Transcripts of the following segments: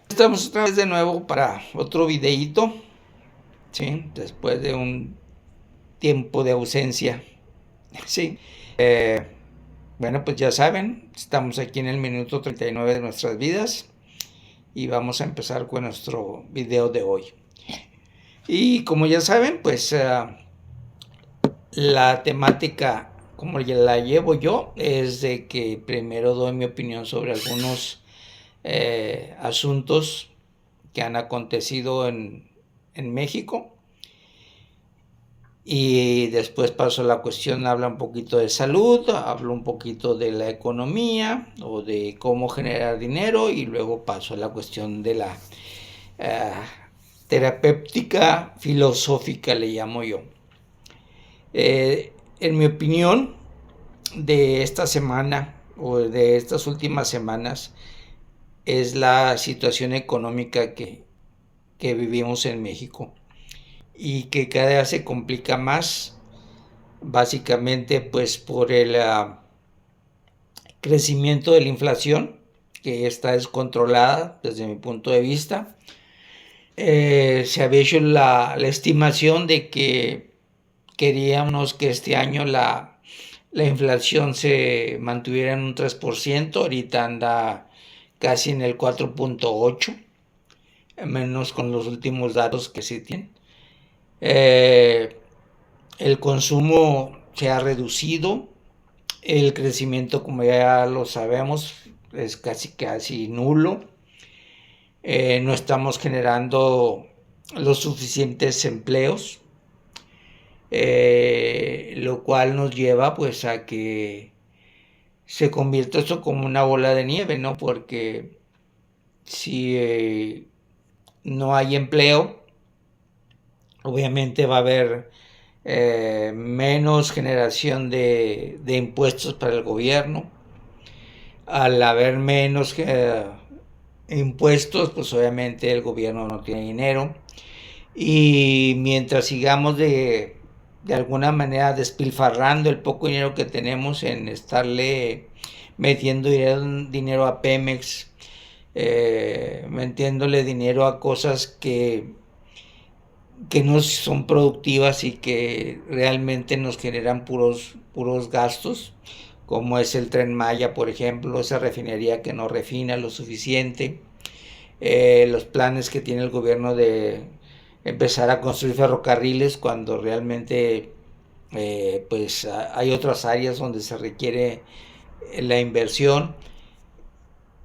Estamos otra vez de nuevo para otro videíto, ¿sí? Después de un tiempo de ausencia, ¿sí? Bueno, pues ya saben, estamos aquí en el minuto 39 de nuestras vidas y vamos a empezar con nuestro video de hoy. Y como ya saben, pues la temática, como ya la llevo yo, es de que primero doy mi opinión sobre algunos asuntos que han acontecido en México. Y después paso a la cuestión, habla un poquito de salud, hablo un poquito de la economía o de cómo generar dinero y luego paso a la cuestión de la eh, terapéutica filosófica, le llamo yo. En mi opinión, de esta semana o de estas últimas semanas es la situación económica que vivimos en México y que cada día se complica más, básicamente pues por el crecimiento de la inflación, que está descontrolada desde mi punto de vista. Se había hecho la estimación de que queríamos que este año la inflación se mantuviera en un 3%, ahorita anda casi en el 4.8%, menos con los últimos datos que se tienen. El consumo se ha reducido, el crecimiento, como ya lo sabemos, es casi nulo. No estamos generando los suficientes empleos, lo cual nos lleva pues a que se convierta esto como una bola de nieve, ¿no? Porque si no hay empleo, obviamente va a haber menos generación de impuestos para el gobierno. Al haber menos impuestos, pues obviamente el gobierno no tiene dinero. Y mientras sigamos de alguna manera despilfarrando el poco dinero que tenemos en estarle metiendo dinero a Pemex, metiéndole dinero a cosas que no son productivas y que realmente nos generan puros gastos, como es el Tren Maya, por ejemplo, esa refinería que no refina lo suficiente, los planes que tiene el gobierno de empezar a construir ferrocarriles cuando realmente pues hay otras áreas donde se requiere la inversión.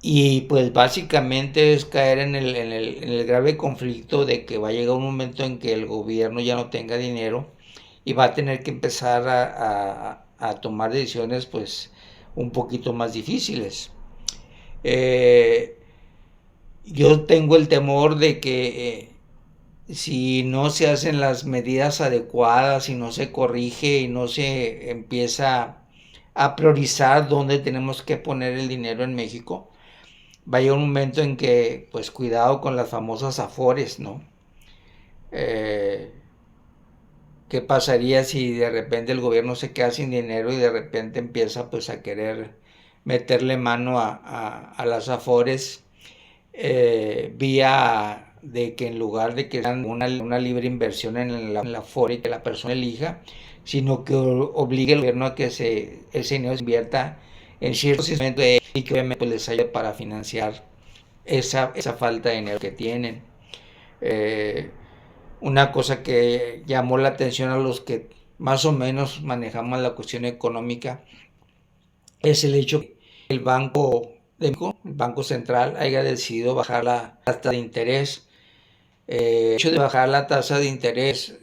Y pues básicamente es caer en el grave conflicto de que va a llegar un momento en que el gobierno ya no tenga dinero y va a tener que empezar a tomar decisiones pues un poquito más difíciles. Yo tengo el temor de que si no se hacen las medidas adecuadas, si no se corrige y no se empieza a priorizar dónde tenemos que poner el dinero en México, va a llegar un momento en que, pues cuidado con las famosas afores, ¿no? Eh, ¿Qué pasaría si de repente el gobierno se queda sin dinero y de repente empieza pues a querer meterle mano a las afores vía de que en lugar de que sean una libre inversión en la afore y que la persona elija, sino que obligue al gobierno a que ese dinero se invierta en ciertos instrumentos y que obviamente pues, les ayude para financiar esa falta de dinero que tienen. Eh, una cosa que llamó la atención a los que más o menos manejamos la cuestión económica es el hecho que el Banco de México, el Banco Central, haya decidido bajar la tasa de interés. El hecho de bajar la tasa de interés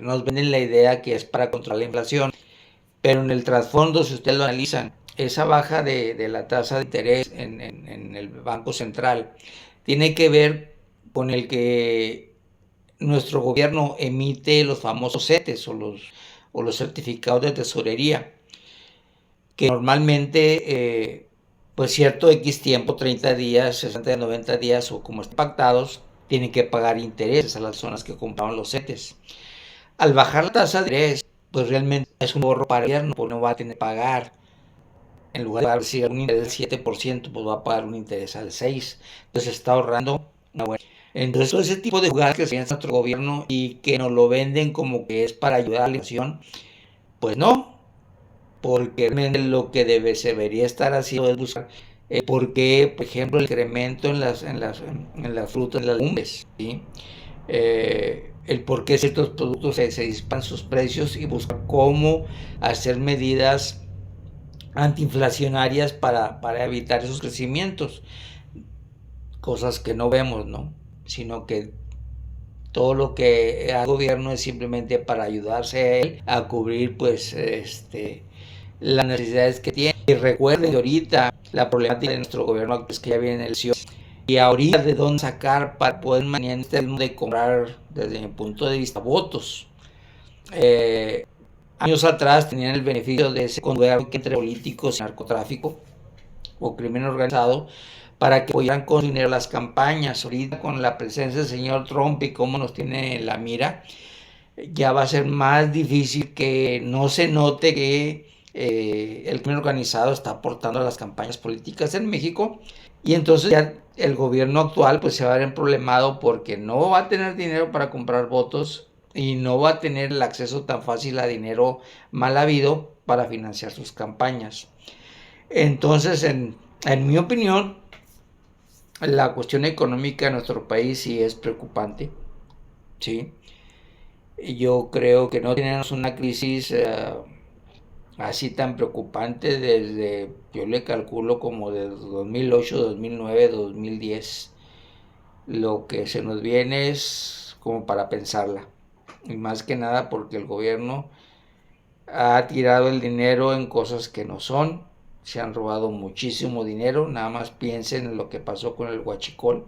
nos venden la idea que es para controlar la inflación, pero en el trasfondo, si ustedes lo analizan, esa baja de la tasa de interés en el Banco Central tiene que ver con el que nuestro gobierno emite los famosos CETES o los certificados de tesorería, que normalmente, pues cierto X tiempo, 30 días, 60, 90 días o como estén pactados, tienen que pagar intereses a las personas que compraron los CETES. Al bajar la tasa de interés, pues realmente es un ahorro para el gobierno, porque no va a tener que pagar. En lugar de pagar un interés del 7%, pues va a pagar un interés al 6%. Entonces está ahorrando una buena. Entonces, todo ese tipo de jugadas que se piensa nuestro gobierno y que nos lo venden como que es para ayudar a la inflación, pues no, porque realmente lo que se debería estar haciendo es buscar por qué, por ejemplo, el incremento en las frutas, en las legumbres, ¿sí? El por qué ciertos productos se disparan sus precios y buscar cómo hacer medidas antiinflacionarias para evitar esos crecimientos, cosas que no vemos, ¿no? Sino que todo lo que hace el gobierno es simplemente para ayudarse a él a cubrir pues las necesidades que tiene. Y recuerden que ahorita la problemática de nuestro gobierno es que ya viene el elección y ahorita de dónde sacar para poder mantener este ritmo de comprar, desde mi punto de vista, votos. Años atrás tenían el beneficio de ese conducto entre políticos y narcotráfico o crimen organizado para que apoyaran con dinero las campañas. Ahorita con la presencia del señor Trump y cómo nos tiene en la mira, ya va a ser más difícil que no se note que el crimen organizado está aportando a las campañas políticas en México, y entonces ya el gobierno actual pues se va a ver problemado porque no va a tener dinero para comprar votos y no va a tener el acceso tan fácil a dinero mal habido para financiar sus campañas. Entonces, en mi opinión, la cuestión económica de nuestro país sí es preocupante, ¿sí? Yo creo que no tenemos una crisis así tan preocupante desde, yo le calculo como desde 2008, 2009, 2010. Lo que se nos viene es como para pensarla. Y más que nada porque el gobierno ha tirado el dinero en cosas que no son. Se han robado muchísimo dinero. Nada más piensen en lo que pasó con el huachicol,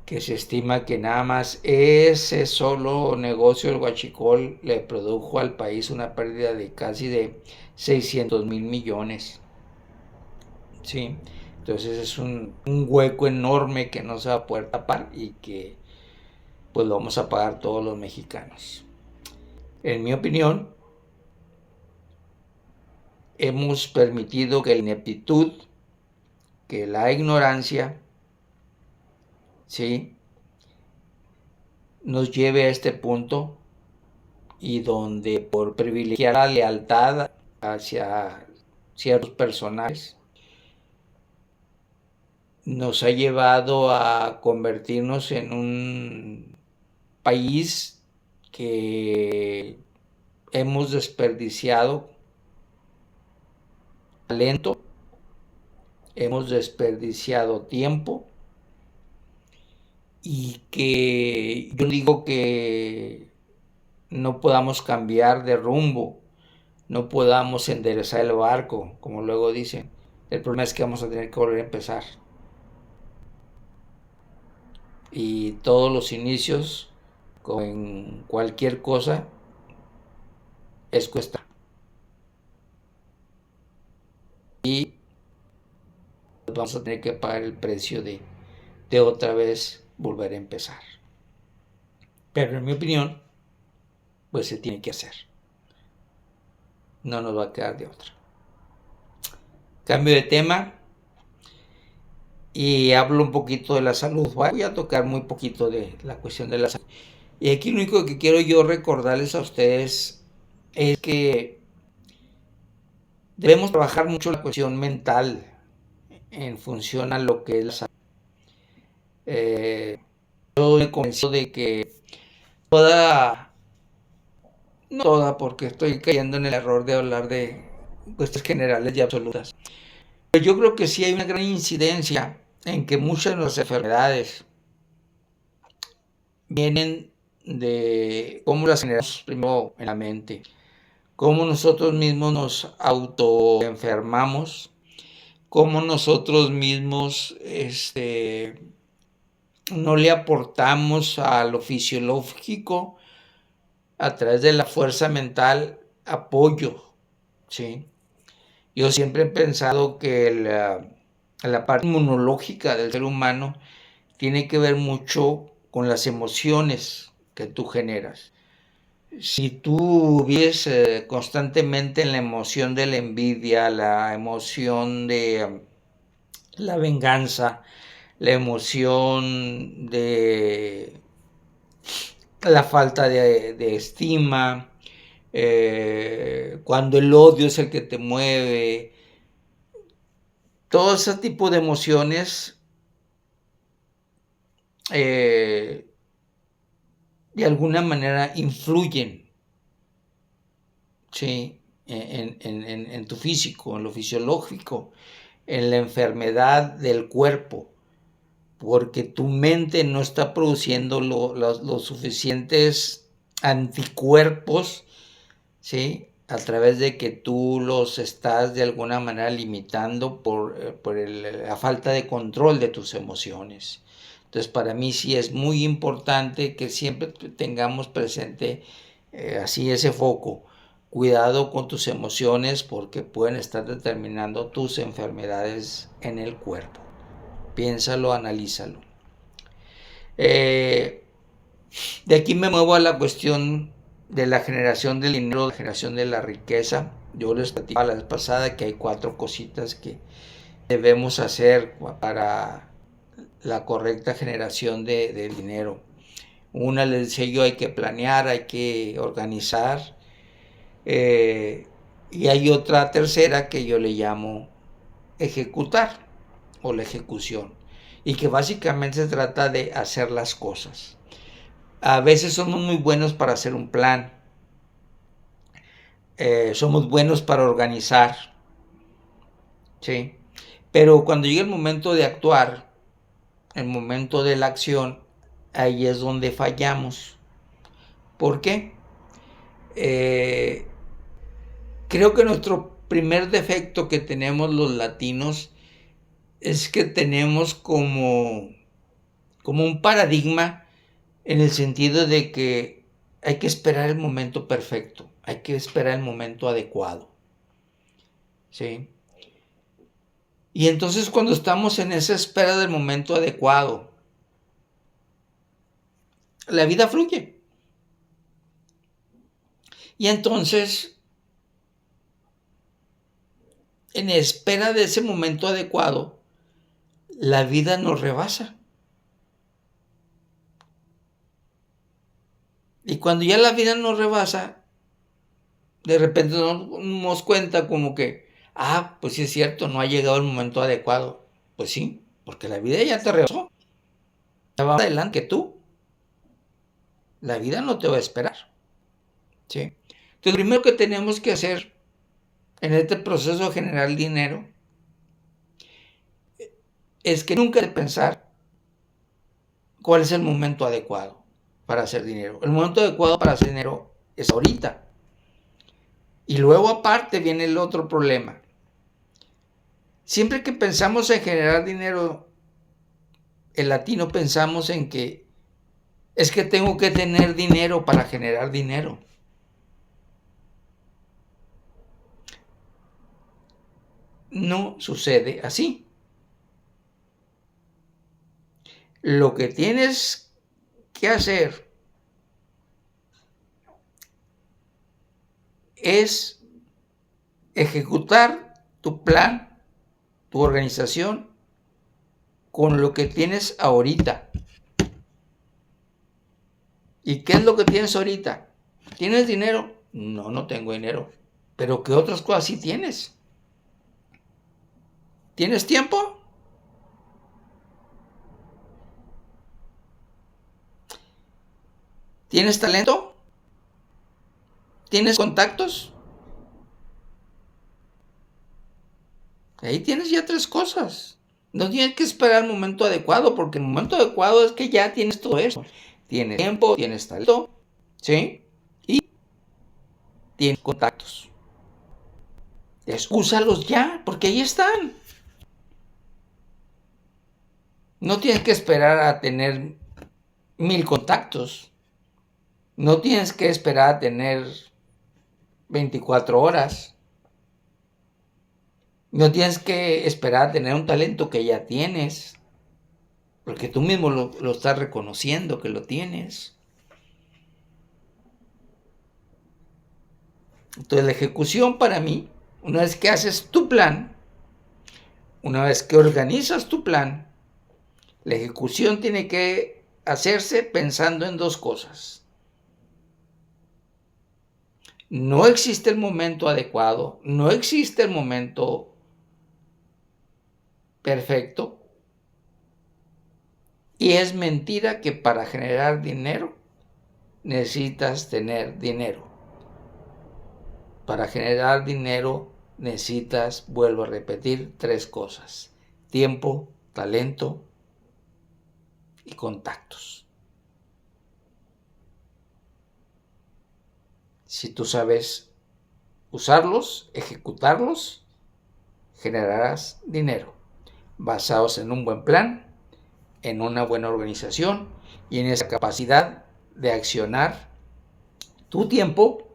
que se estima que nada más ese solo negocio del huachicol le produjo al país una pérdida de casi de 600,000 millones. ¿Sí? Entonces es un hueco enorme que no se va a poder tapar y que pues lo vamos a pagar todos los mexicanos. En mi opinión, hemos permitido que la ineptitud, que la ignorancia, ¿sí?, nos lleve a este punto, y donde por privilegiar la lealtad hacia ciertos personajes nos ha llevado a convertirnos en un país que hemos desperdiciado talento, hemos desperdiciado tiempo, y que yo digo que no podamos cambiar de rumbo, no podamos enderezar el barco, como luego dicen. El problema es que vamos a tener que volver a empezar. Y todos los inicios, como en cualquier cosa, es cuesta. Y vamos a tener que pagar el precio de otra vez volver a empezar. Pero en mi opinión, pues se tiene que hacer. No nos va a quedar de otra. Cambio de tema y hablo un poquito de la salud. Voy a tocar muy poquito de la cuestión de la salud. Y aquí lo único que quiero yo recordarles a ustedes es que debemos trabajar mucho la cuestión mental en función a lo que es la salud. Yo me convenzo de que no toda, porque estoy cayendo en el error de hablar de cuestiones generales y absolutas. Pero yo creo que sí hay una gran incidencia en que muchas de nuestras enfermedades vienen de cómo las generamos primero en la mente, cómo nosotros mismos nos autoenfermamos, cómo nosotros mismos no le aportamos a lo fisiológico a través de la fuerza mental apoyo, ¿sí? Yo siempre he pensado que la parte inmunológica del ser humano tiene que ver mucho con las emociones que tú generas. Si tú vives constantemente en la emoción de la envidia, la emoción de la venganza, la emoción de la falta de estima, cuando el odio es el que te mueve, todo ese tipo de emociones de alguna manera influyen, ¿sí? En tu físico, en lo fisiológico, en la enfermedad del cuerpo, porque tu mente no está produciendo los suficientes anticuerpos, ¿sí? A través de que tú los estás de alguna manera limitando por la falta de control de tus emociones. Entonces, para mí sí es muy importante que siempre tengamos presente así ese foco. Cuidado con tus emociones porque pueden estar determinando tus enfermedades en el cuerpo. Piénsalo, analízalo. De aquí me muevo a la cuestión de la generación del dinero, la generación de la riqueza. Yo les platicaba la vez pasada que hay 4 cositas que debemos hacer para la correcta generación de dinero. Una, les decía yo, hay que planear, hay que organizar. Y hay otra tercera que yo le llamo ejecutar o la ejecución. Y que básicamente se trata de hacer las cosas. A veces somos muy buenos para hacer un plan. Somos buenos para organizar. ¿Sí? Pero cuando llega el momento de actuar, el momento de la acción, ahí es donde fallamos. ¿Por qué? Creo que nuestro primer defecto que tenemos los latinos es que tenemos como un paradigma en el sentido de que hay que esperar el momento perfecto, hay que esperar el momento adecuado. ¿Sí? Y entonces cuando estamos en esa espera del momento adecuado, la vida fluye. Y entonces, en espera de ese momento adecuado, la vida nos rebasa. Y cuando ya la vida nos rebasa, de repente nos damos cuenta como que, pues sí es cierto, no ha llegado el momento adecuado. Pues sí, porque la vida ya te rebasó. Ya va más adelante que tú. La vida no te va a esperar. ¿Sí? Entonces, lo primero que tenemos que hacer en este proceso de generar dinero es que nunca de pensar cuál es el momento adecuado para hacer dinero. El momento adecuado para hacer dinero es ahorita. Y luego aparte viene el otro problema. Siempre que pensamos en generar dinero, el latino pensamos en que es que tengo que tener dinero para generar dinero. No sucede así. Lo que tienes que hacer es ejecutar tu plan, tu organización, con lo que tienes ahorita. ¿Y qué es lo que tienes ahorita? ¿Tienes dinero? No, no tengo dinero. ¿Pero qué otras cosas sí tienes? ¿Tienes tiempo? ¿Tienes talento? ¿Tienes contactos? Ahí tienes ya 3 cosas. No tienes que esperar el momento adecuado, porque el momento adecuado es que ya tienes todo eso. Tienes tiempo, tienes talento, ¿sí? Y tienes contactos. Entonces, úsalos ya, porque ahí están. No tienes que esperar a tener 1000 contactos. No tienes que esperar a tener 24 horas. No tienes que esperar a tener un talento que ya tienes. Porque tú mismo lo estás reconociendo que lo tienes. Entonces la ejecución para mí, una vez que haces tu plan, una vez que organizas tu plan, La ejecución tiene que hacerse pensando en dos cosas. No existe el momento adecuado, no existe el momento perfecto. Y es mentira que para generar dinero necesitas tener dinero. Para generar dinero necesitas, vuelvo a repetir, 3 cosas: tiempo, talento y contactos. Si tú sabes usarlos, ejecutarlos, generarás dinero basados en un buen plan, en una buena organización y en esa capacidad de accionar tu tiempo,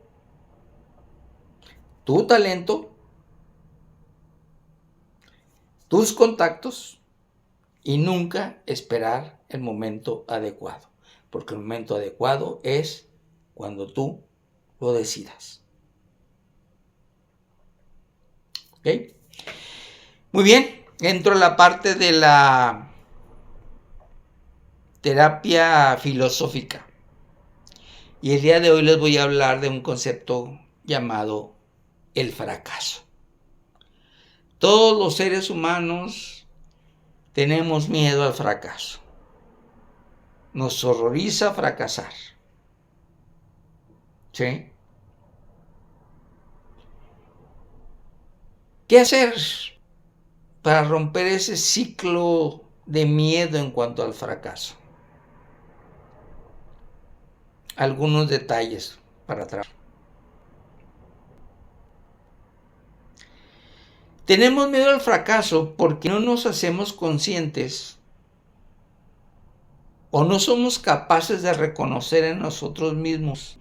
tu talento, tus contactos y nunca esperar el momento adecuado, porque el momento adecuado es cuando tú lo decidas. ¿Ok? Muy bien, entro a la parte de la terapia filosófica. Y el día de hoy les voy a hablar de un concepto llamado el fracaso. Todos los seres humanos tenemos miedo al fracaso. Nos horroriza fracasar. ¿Sí? ¿Qué hacer para romper ese ciclo de miedo en cuanto al fracaso? Algunos detalles para trabajar. Tenemos miedo al fracaso porque no nos hacemos conscientes o no somos capaces de reconocer en nosotros mismos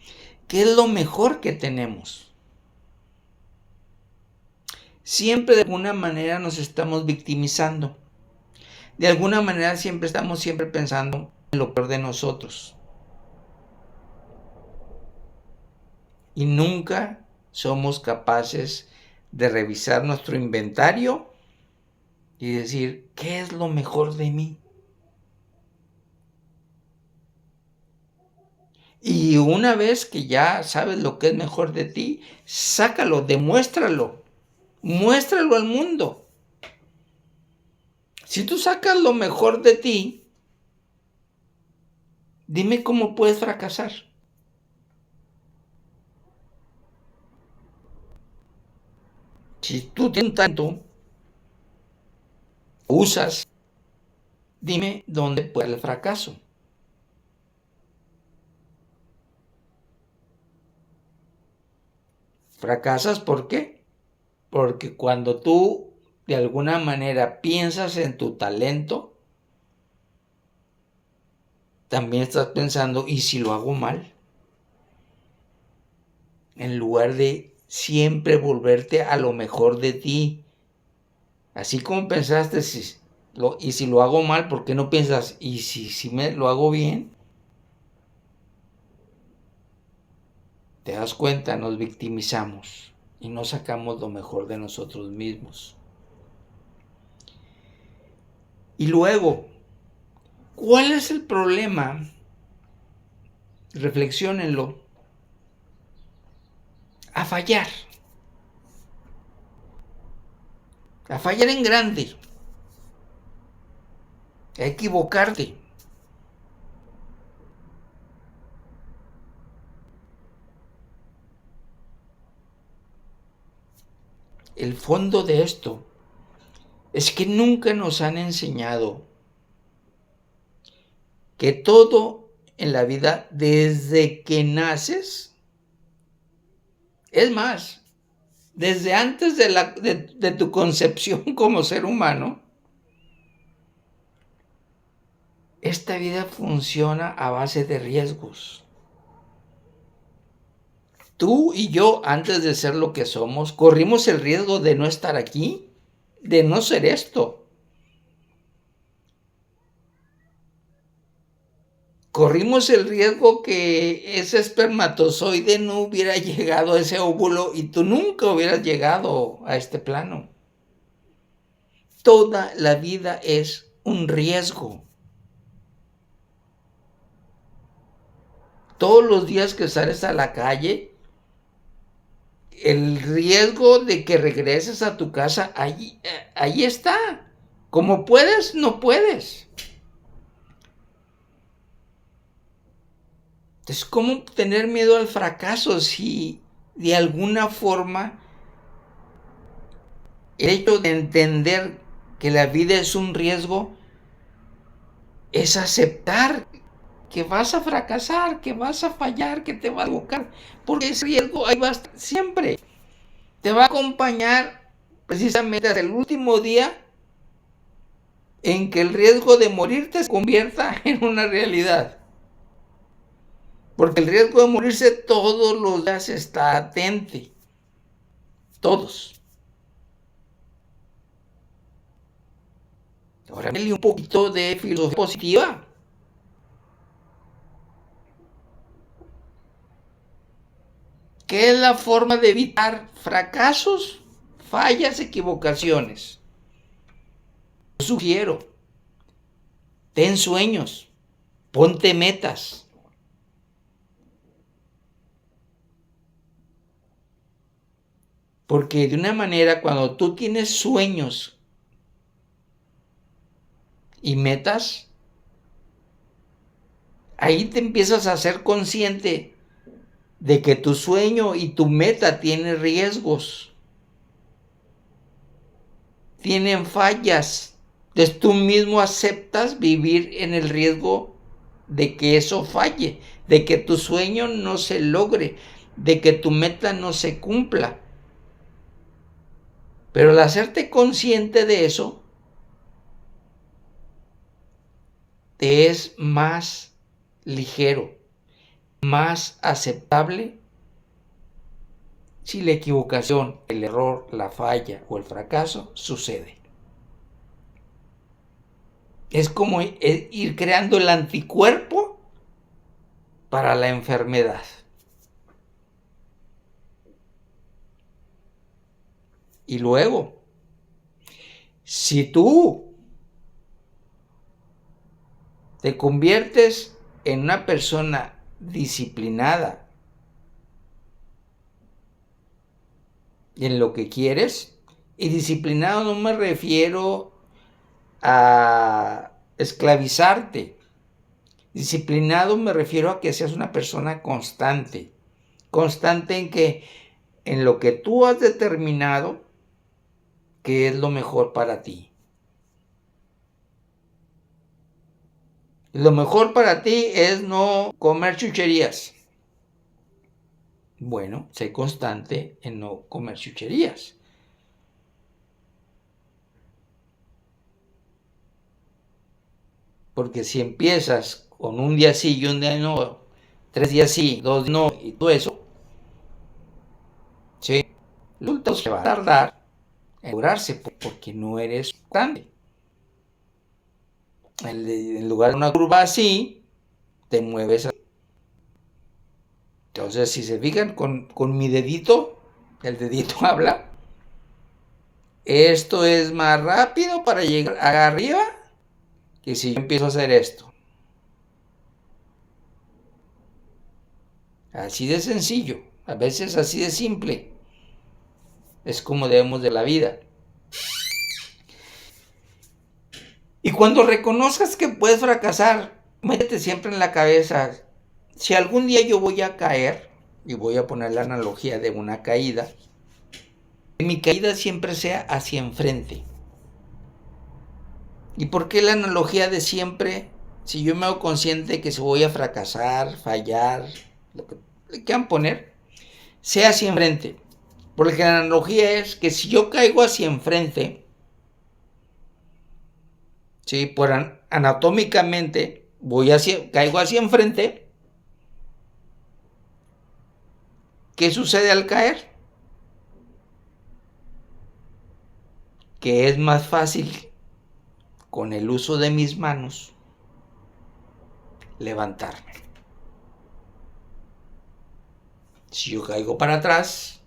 qué es lo mejor que tenemos. Siempre de alguna manera nos estamos victimizando. De alguna manera estamos pensando en lo peor de nosotros. Y nunca somos capaces de revisar nuestro inventario y decir, ¿qué es lo mejor de mí? Y una vez que ya sabes lo que es mejor de ti, sácalo, demuéstralo, muéstralo al mundo. Si tú sacas lo mejor de ti, dime cómo puedes fracasar. Si tú tienes un talento, usas, dime dónde puede el fracaso. ¿Fracasas por qué? Porque cuando tú de alguna manera piensas en tu talento, también estás pensando, ¿y si lo hago mal? En lugar de siempre volverte a lo mejor de ti. Así como pensaste, y si lo hago mal, ¿por qué no piensas, y si lo hago bien? Te das cuenta, nos victimizamos y no sacamos lo mejor de nosotros mismos. Y luego, ¿cuál es el problema? Reflexiónenlo. A fallar. A fallar en grande. A equivocarte. El fondo de esto es que nunca nos han enseñado que todo en la vida, desde que naces, es más, desde antes de tu concepción como ser humano, esta vida funciona a base de riesgos. Tú y yo, antes de ser lo que somos, corrimos el riesgo de no estar aquí, de no ser esto. Corrimos el riesgo que ese espermatozoide no hubiera llegado a ese óvulo y tú nunca hubieras llegado a este plano. Toda la vida es un riesgo. todos los días que sales a la calle, el riesgo de que regreses a tu casa, ahí está. Como puedes, no puedes. Entonces, ¿cómo tener miedo al fracaso si de alguna forma el hecho de entender que la vida es un riesgo es aceptar que vas a fracasar, que vas a fallar, que te va a equivocar? Porque ese riesgo ahí va a estar siempre. Te va a acompañar precisamente hasta el último día en que el riesgo de morirte se convierta en una realidad. Porque el riesgo de morirse todos los días está latente. Todos. Ahora un poquito de filosofía positiva. ¿Qué es la forma de evitar fracasos, fallas, equivocaciones? Yo sugiero, ten sueños, ponte metas. Porque de una manera, cuando tú tienes sueños y metas, ahí te empiezas a ser consciente de que tu sueño y tu meta tienen riesgos, tienen fallas. Entonces tú mismo aceptas vivir en el riesgo de que eso falle, de que tu sueño no se logre, de que tu meta no se cumpla. Pero al hacerte consciente de eso, te es más ligero, más aceptable si la equivocación, el error, la falla o el fracaso sucede. Es como ir creando el anticuerpo para la enfermedad. Y luego, si tú te conviertes en una persona disciplinada en lo que quieres, y disciplinado no me refiero a esclavizarte. Disciplinado me refiero a que seas una persona constante. Constante en lo que tú has determinado que es lo mejor para ti. Lo mejor para ti es no comer chucherías. Bueno, sé constante en no comer chucherías. Porque si empiezas con un día sí y un día no, 3 días sí, 2 no y todo eso, ¿sí? Resulta que va a tardar en lograrse porque no eres constante. En lugar de una curva así, te mueves así. Entonces, si se fijan con mi dedito, el dedito habla. Esto es más rápido para llegar arriba que si yo empiezo a hacer esto. Así de sencillo, a veces así de simple. Es como debemos de la vida. Y cuando reconozcas que puedes fracasar, métete siempre en la cabeza, si algún día yo voy a caer, y voy a poner la analogía de una caída, que mi caída siempre sea hacia enfrente. ¿Y por qué la analogía de siempre? Si yo me hago consciente que si voy a fracasar, fallar, lo que le quieran poner, sea hacia enfrente. Porque la analogía es que si yo caigo hacia enfrente, ¿sí? Anatómicamente caigo hacia enfrente, ¿qué sucede al caer? Que es más fácil, con el uso de mis manos, levantarme. Si yo caigo para atrás,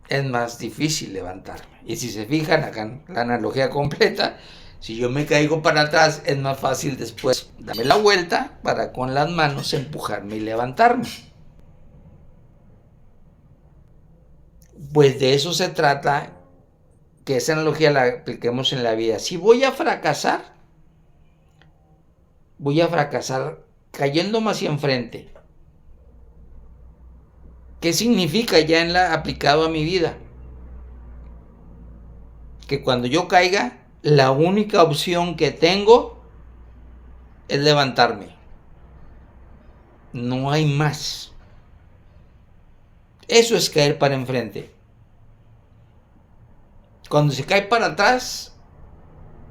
es más difícil levantarme. Y si se fijan, acá la analogía completa, Si yo me caigo para atrás, es más fácil después darme la vuelta para con las manos empujarme y levantarme. Pues de eso se trata, que esa analogía la apliquemos en la vida. Si voy a fracasar cayéndome hacia enfrente. ¿Qué significa ya aplicado a mi vida? Que cuando yo caiga, la única opción que tengo es levantarme. No hay más. Eso es caer para enfrente. Cuando se cae para atrás,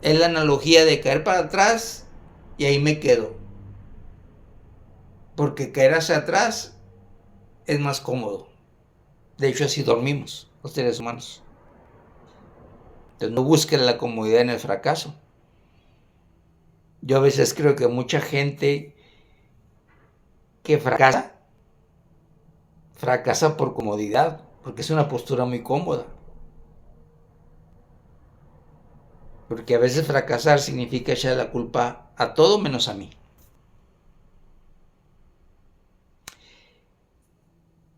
es la analogía de caer para atrás y ahí me quedo. Porque caer hacia atrás es más cómodo. De hecho, así dormimos los seres humanos. Entonces no busquen la comodidad en el fracaso. Yo a veces creo que mucha gente que fracasa por comodidad, porque es una postura muy cómoda. Porque a veces fracasar significa echar la culpa a todo menos a mí.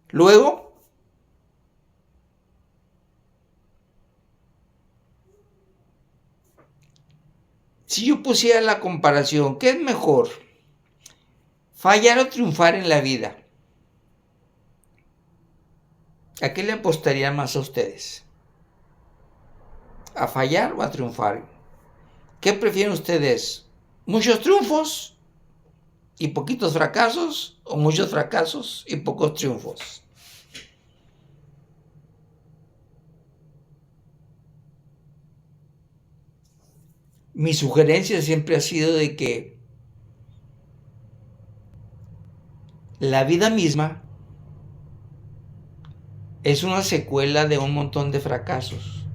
Luego, si yo pusiera la comparación, ¿qué es mejor? ¿Fallar o triunfar en la vida? ¿A qué le apostarían más a ustedes? ¿A fallar o a triunfar? ¿Qué prefieren ustedes? ¿Muchos triunfos y poquitos fracasos? ¿O muchos fracasos y pocos triunfos? Mi sugerencia siempre ha sido de que la vida misma es una secuela de un montón de fracasos.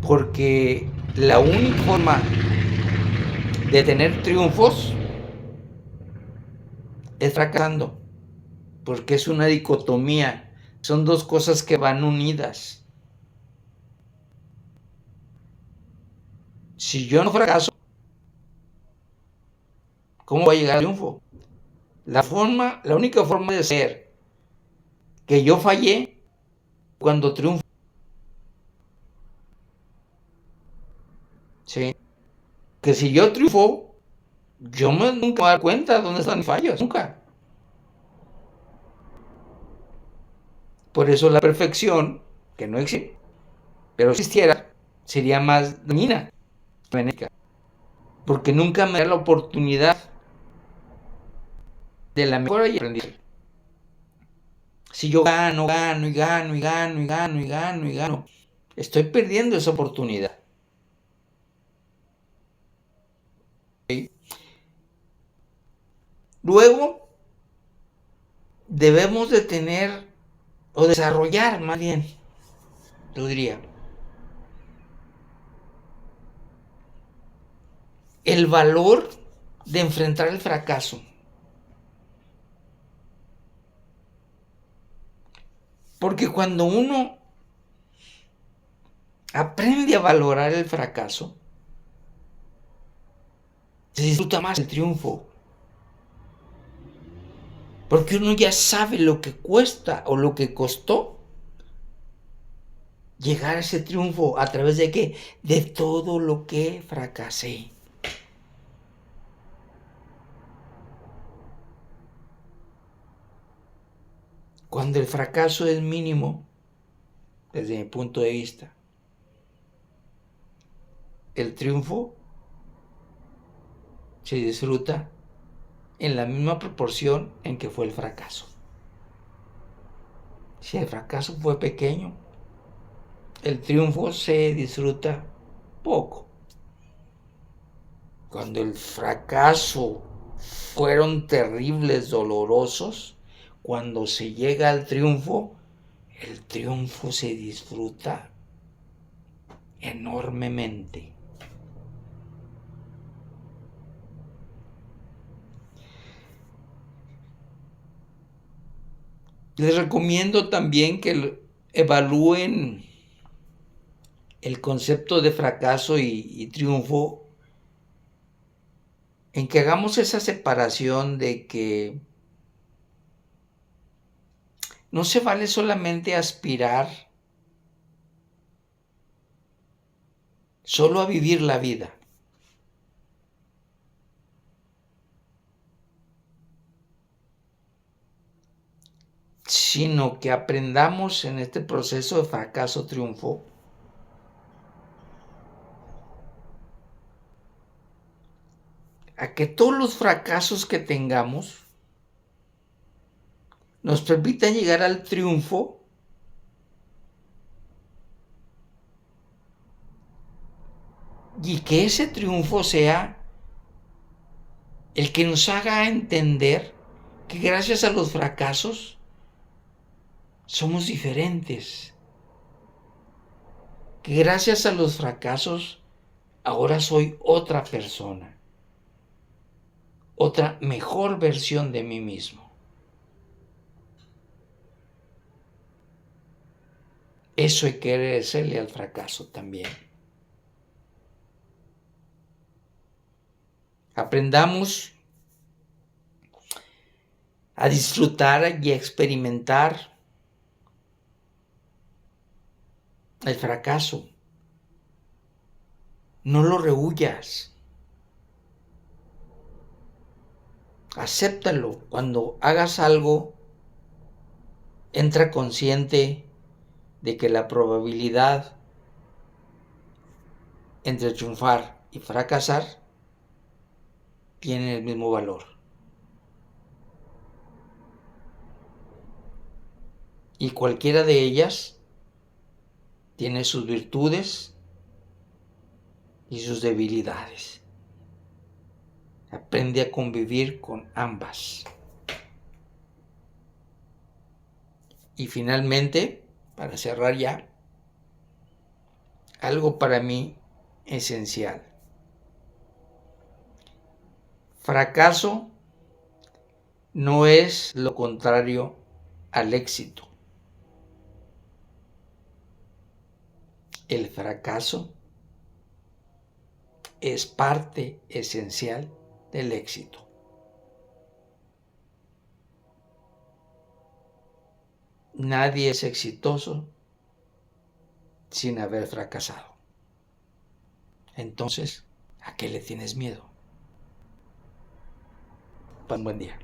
Porque la única forma de tener triunfos es fracasando. Porque es una dicotomía. Son dos cosas que van unidas. Si yo no fracaso, ¿cómo voy a llegar al triunfo? La única forma de ser que yo fallé cuando triunfo. ¿Sí? Que si yo triunfo, nunca me voy a dar cuenta de dónde están mis fallos. Nunca. Por eso la perfección, que no existe, pero si existiera, sería más dañina, benéfica. Porque nunca me da la oportunidad de la mejora y aprendizaje. Si yo gano, estoy perdiendo esa oportunidad. ¿Sí? Luego, debemos de tener, o desarrollar más bien, yo diría, el valor de enfrentar el fracaso. Porque cuando uno aprende a valorar el fracaso, se disfruta más el triunfo. Porque uno ya sabe lo que cuesta o lo que costó llegar a ese triunfo. ¿A través de qué? De todo lo que fracasé. Cuando el fracaso es mínimo, desde mi punto de vista, el triunfo se disfruta en la misma proporción en que fue el fracaso. Si el fracaso fue pequeño, el triunfo se disfruta poco. Cuando el fracaso fueron terribles, dolorosos, cuando se llega al triunfo, el triunfo se disfruta enormemente. Les recomiendo también que evalúen el concepto de fracaso y triunfo, en que hagamos esa separación de que no se vale solamente aspirar solo a vivir la vida. Sino que aprendamos en este proceso de fracaso-triunfo a que todos los fracasos que tengamos nos permitan llegar al triunfo y que ese triunfo sea el que nos haga entender que gracias a los fracasos somos diferentes, que gracias a los fracasos ahora soy otra persona, otra mejor versión de mí mismo. Eso hay que agradecerle al fracaso también. Aprendamos a disfrutar y a experimentar el fracaso. No lo rehuyas. Acéptalo. Cuando hagas algo, entra consciente de que la probabilidad entre triunfar y fracasar tiene el mismo valor. Y cualquiera de ellas tiene sus virtudes y sus debilidades. Aprende a convivir con ambas. Y finalmente, para cerrar ya, algo para mí esencial. Fracaso no es lo contrario al éxito. El fracaso es parte esencial del éxito. Nadie es exitoso sin haber fracasado. Entonces, ¿a qué le tienes miedo? Un buen día.